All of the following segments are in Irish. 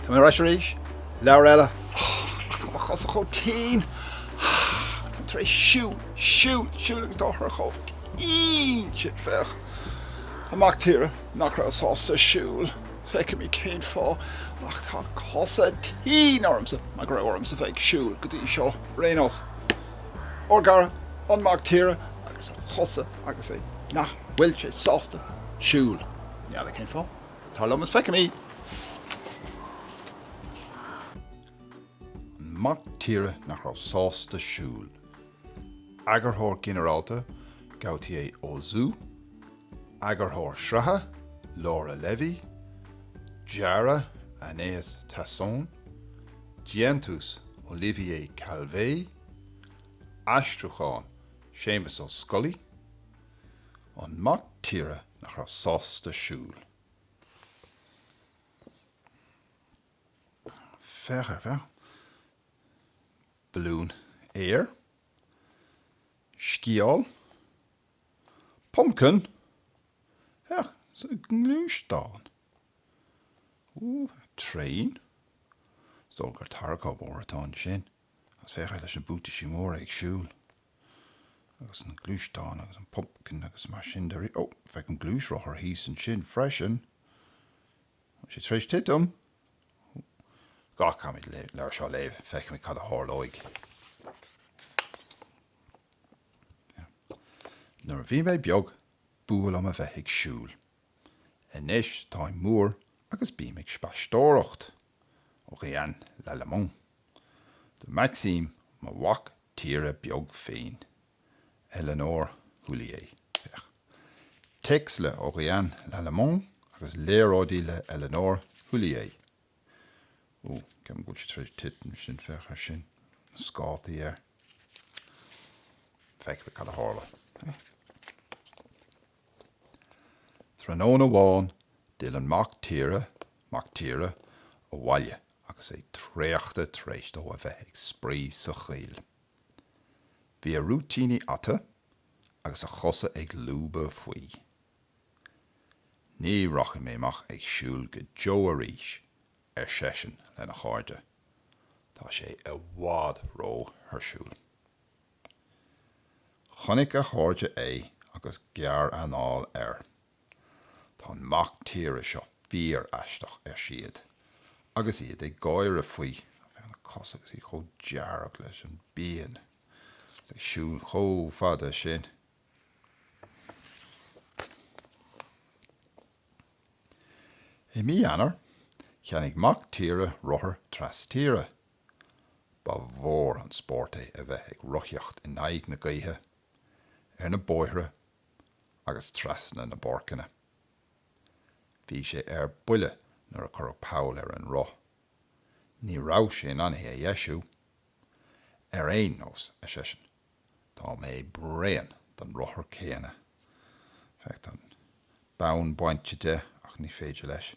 Tá mé ráis ríis, leabhar eile, chu chus a chó tín, tar siúl agus dá chu chó tín siad fech. An Mac Tíre nach raibh sásta siúl, feice mí céin fá, ach tá cosa tín ormsa, me go raibh ormsa feic siúl go dtí seo réanos. Orgar An Mac Tíre agus chosa agus é nach bhfuil sé sásta siúl. Neala céin fá, tá lomas feice mí. An Mac Tíre nach raibh sásta siúl. Agarthóir generálta gabhtaí é ó zú, agarthóir sreatha, Laura Levy, Deara Aeneas Tasson, Diantus Olivier Calvé, Astrucháin Séamus ó Scully, An Mac Tíre nach raibh sásta siúl. Fecha bheith. Balún éir, scéal, pumpkin, ja, so glúisteán. Train, stóil gur tarcha mór atá sin, agus fecha leis an búta sí mór ag siúl. Agus an glúisteán, agus an pumpkin, agus mar sin de feic an glúisrochar hís an sin freisin. sé treis titum. Gá camid leir seo léamh, feic mi cad a thorlóig. Nuair bhí mé beag, búil am a bheith ag siúl. Inis tá mór agus bí ag spastóireacht. Orianne Lallemand. De Maxime má Mac Tíre beag féin. Éléonore Thuillier. Text le Orianne Lallemand agus léireodaí le Éléonore Thuillier. Ceam go sé treis titan sin fecha sin scátaí ar. Feic be cad a tharla. Tróna bháin Níl Mac Tíre ó bhaile agus é tréachta tréis dó a bheith ag sprí sa scéal. Bhí a rútíní ata agus a chosa ag lúba faoi. Ní racha méach ag siúl go deo a ríis sesin lena cháirde. Tá sé a bhád ró ar siúl. Chonig a cháirde é agus gear anáil ar. Tá An Mac Tíre seo fíor aisteach ar siad. Agus iad ag gáir a faoi, a cosa agus í chó dearach leis an bíon. Ag siúl chó fada sin. I mí anar, cheannig Mac Tíre rothair tras tíre. Ba mhór an spórt é a bheith ag roithiocht in naig na gaotha, ar na bóithre agus trasna na borcanna. Bhí sé ar buile nuair a chur Paul ar an roth. Ní rá sé anithe a dheisiú. Ar éon nós a sesin, tá mé bréan don rothair céanna. Fecht an bán bainte de ach ní féidir leis.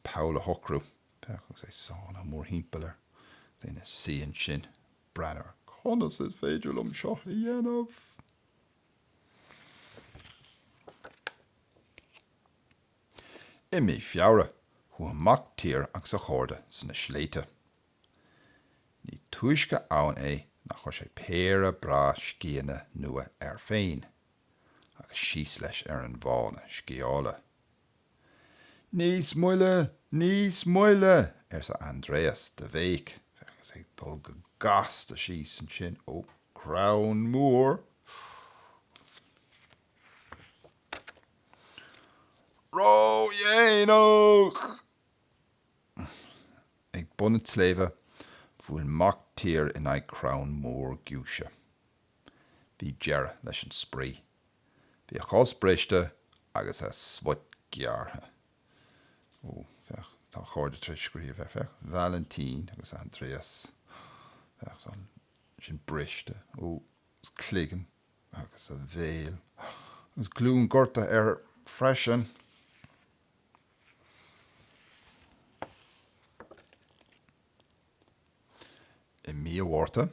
Paul a hocrú, pechas é sána mór hímpalir, déine síon sin, breannar, conas is féidir seo a dhéanamh. I mí fiabhra, chu An Mac Tíre agus a chóirde sanna sléite. Ní tuaisce ann é nach chuir sé péire bra scéanna nua ar féin, agus síos leis ar an bhána scéála. Níos muile, sa Andreas de Bhéic, agus ag dul go gas a síos an sin ó Crown Mór. Ró dhéanach! Ag bunna tléimhe, bhfuil Mac Tíre in ag Crown Mór giúise. Bhí dearra leis an sprí. Bhí a chos breiste agus a smuid geartha. Tá cháirde treis scríomh fech. Valentine agus Andreas. Sin briste. Cligan agus a bhéal. Agus glún gorta ar freisin. I mí bhharrta,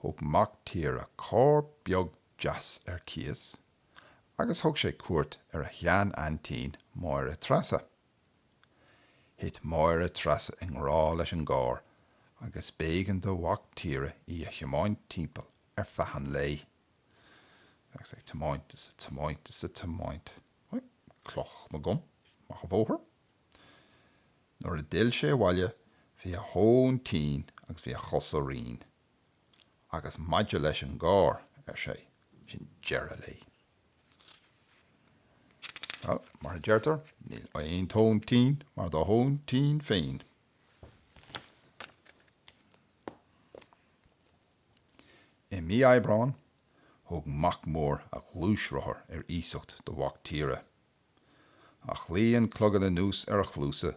thug Mac Tíre carr beag jazz ar cíos, agus thug sé cuairt ar a chean antín máire trasa. hit máire trasa in rá leis an gár, agus bégan do Mac Tíre I a thiomáint timpeall fehan lei. Agus thiomáint is a thiomáint is a thiomáint. Cloch na gun, mach a bhóthar. Nuair a dill sé bhaile, bhí a hón tín agus bhí a chos a rion. Agus maidir leis an gár sé, sin dearad lei. Wel, mar a deirtar, níl aon tón tín, mar do hón tín féin. I mí eibreáin, thug Mac mór a glúisrothair ísocht do Mac Tíre. Ach líon clogad a nús a chlúsa,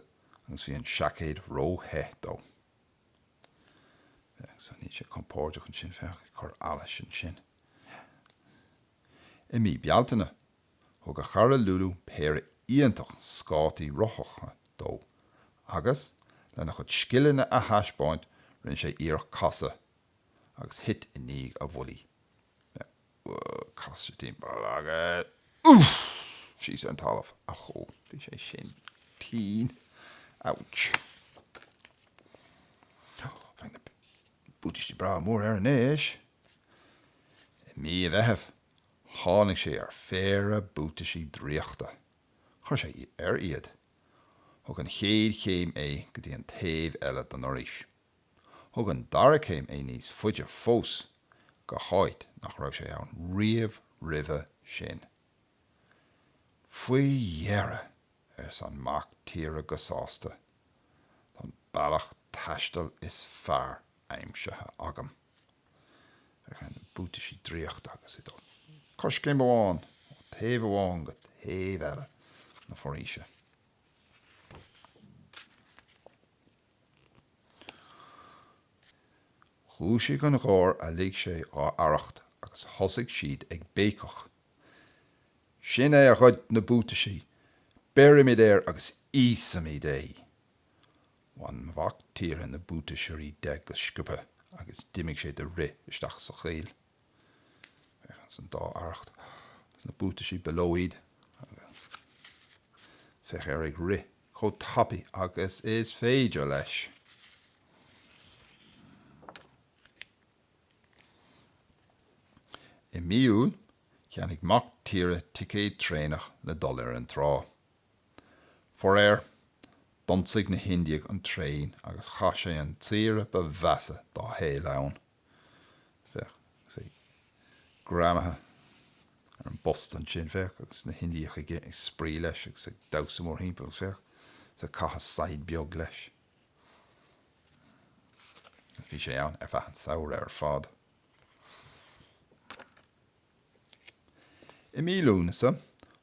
agus bhí an seacéad róthe dó. So ní sé compórteach an sin fech, chur alles an sin. I mí bealtaine, thug a charra lúlú péire íontach scátaí rochacha dó, agus lena chud scilline a haisbáint rinn sé íoch casa, agus hit I níg a bhulaí. Casa tí balagad. She's an talamh a cho, bhí sé sin tín. Ouch. Fine the bútaistí bra mór an éis. I mí a bheitheh, tháinig sé féra bútaistí dríochta. Chur sé iad. Thug an chéad chéim go dtí an taobh eile don áris. Thug an dara chéim níos fuide fós go háit nach raibh sé ann riamh ribhe sin. Thuillier san Mac Tíre go sásta. Tá bailach taistil is fearr aimsithe agam. An bútaistí dríochta agus I dó. Cos céim amháin, taobh amháin go taobh eile na foréise. Chúisí an gháir a lí sé á aracht agus thosaigh siad ag bécoch. Sin a chud na bútaistí, beirimiid agus ísamid An Mac Tíre na bútaisirí de go scupa agus dimigh sé de ri isteach sa scéal. San dá aracht, na bútaistí belóid, fech ag ri, chó tapaí agus is féidir leis. I míúil, cheannig Mac Tíre ticéad trénach le dul an trá. For donsaigh na Hindiaigh an tréin agus cha sé an tíre ba bheasa dá Éléonore. Fech, sé gramathe an Boston sin fech, agus na Hindiaigh ag sprí leis agus ag dausa mór hímpel fech, sa cacha said beag leis. Bhí sé ann feichan saoire fad. I mí lúnasa,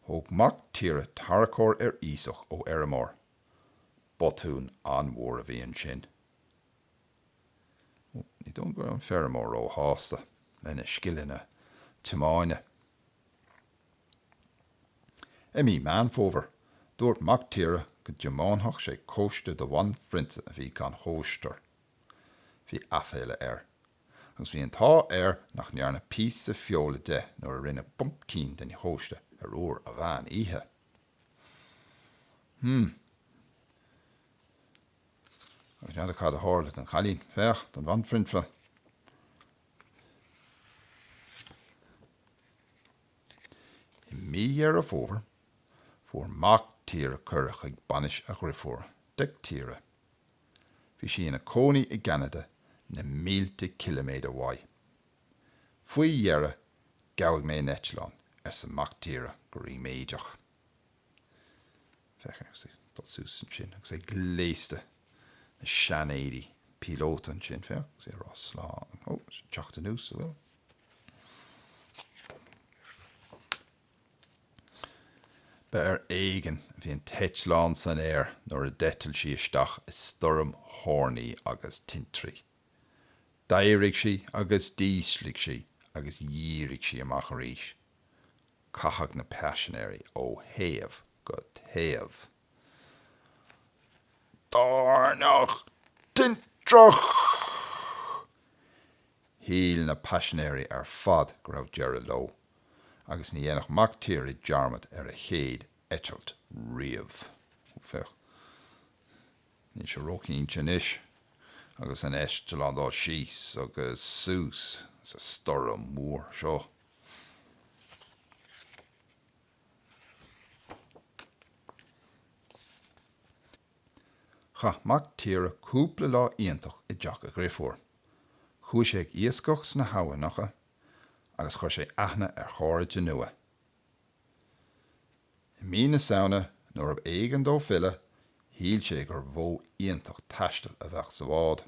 thug Mac Tíre tarcóir ísoch ó Éléonore. Botún an mór a bhíon sin. Ní dún go an fearmór ó hásta, lena scilline tuimáine. I mí meanfóver, dúirt Mac Tíre go deamánthach sé cóiste do bhain frinte a bhí gan chóistar. Bhí aféile agus bhí an tá nach nearna pís sa seoladh de nuair a rinne bumpcín den chóiste uair a bhean ihe. Agus nead a cad a háirla an chalín fech don bhain frintfa. I mí a fóver, fuair Mac Tíre curach ag banis a ghrifuair de Tíre. Bhí sí ina cónaí I Canada na 1,000 kiloméad bhaid. Thuillier gabhaigh mé in eitleán sa Mac Tíre go raibh méideach. Fech agus dul sús an sin agus gléiste na seanéidí pilóta an sin fech agus rá slán. Ó, teach an nús bhfuil. Be éigen bhí an teitleán san nuair a detil sí isteach is storm hórnaí agus tintrí. Dairigh sí agus dísligh sí agus dhírigh sí amach arís. Cathach na passionéirí ó thaobh go thaobh. Donach tintrach! Híl na passionéirí fad go raibh dearad ló, agus ní dhéanach Mac Tíre dearmad a chéad eitilt riamh. Fech. ní sé rócínte níos, agus an eisteán dá síos agus sús sa storam mór seo. Cha Mac Tíre cúpla lá iontach I dteach a gréifhór. Chúis sé ag iascach sna haibhanacha agus chuir sé aithne ar cháirde nua. I mí na saona nuair ab éigean dó fille, híl sé gur bhó iontach taistil a bheith sa bhád.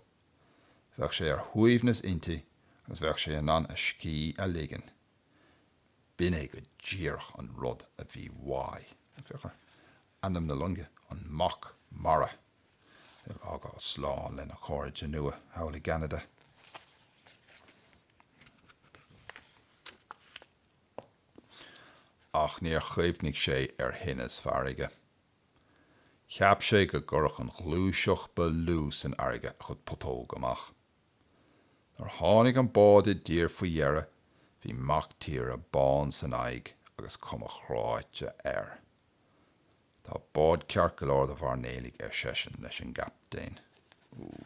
Bheadh sé ar thuaimhnas inti agus bheadh sé an a scí a ligean. Bin é go ddíorach an rud a bhí mhaith. Anam na lunge an Mac mura. Ágá sláán lena cháirde nua hail I Canada. Ach níor chuimhnig sé ar hinnas farige. Cheap sé go gurach an glúiseach belú san airge chud potóg amach. Nar tháinig an mbád I dtír faoi bhí Mac Tíre bán san aig agus cum a chráite air. Tá bád ceart go leor bhar nélig ar sesin leis an gap déin.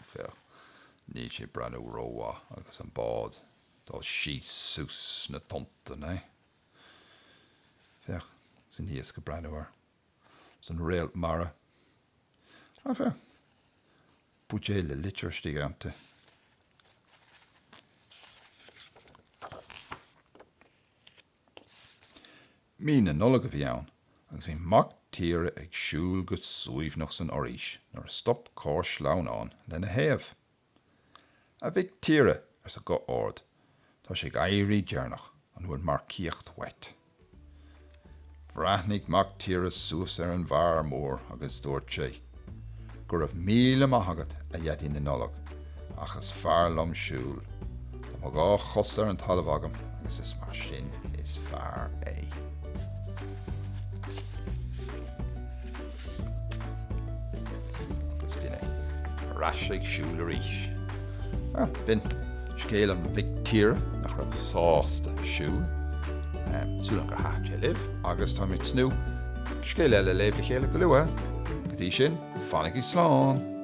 Fé. Ní sé brenn róha agus an mbád. Tá síos sús na tonta, né? Fech, san níos go brennúir. San réal mara. Fe. Búdé le litir stigante. Mí na nula go bhí ann, agus bhí Mac Tíre ag siúl go suaimhnach san oríis, nar stop cór sleán an lena héamh. A bhíh Tíre ar sa go ord, tá sé ag éirí dearnach an bhfuil mar cíocht wet. Bhreathnig Mac Tíre suas ar an bhar mór agus dúirt sé. Gur raibh míle maithagad a dhéadí na nullag, achas fearr lom siúl. Tá má gá chos ar an talamh agam, agus is mar sin is fearr é. Raisig siúl a ríis. Bin scéal an Mac Tíre nach raibh sásta siúl. Súil an gur háte libh, agus tá mit snú scéal eile léamh le chéile go luath. Go dtí sin, fannig I slán.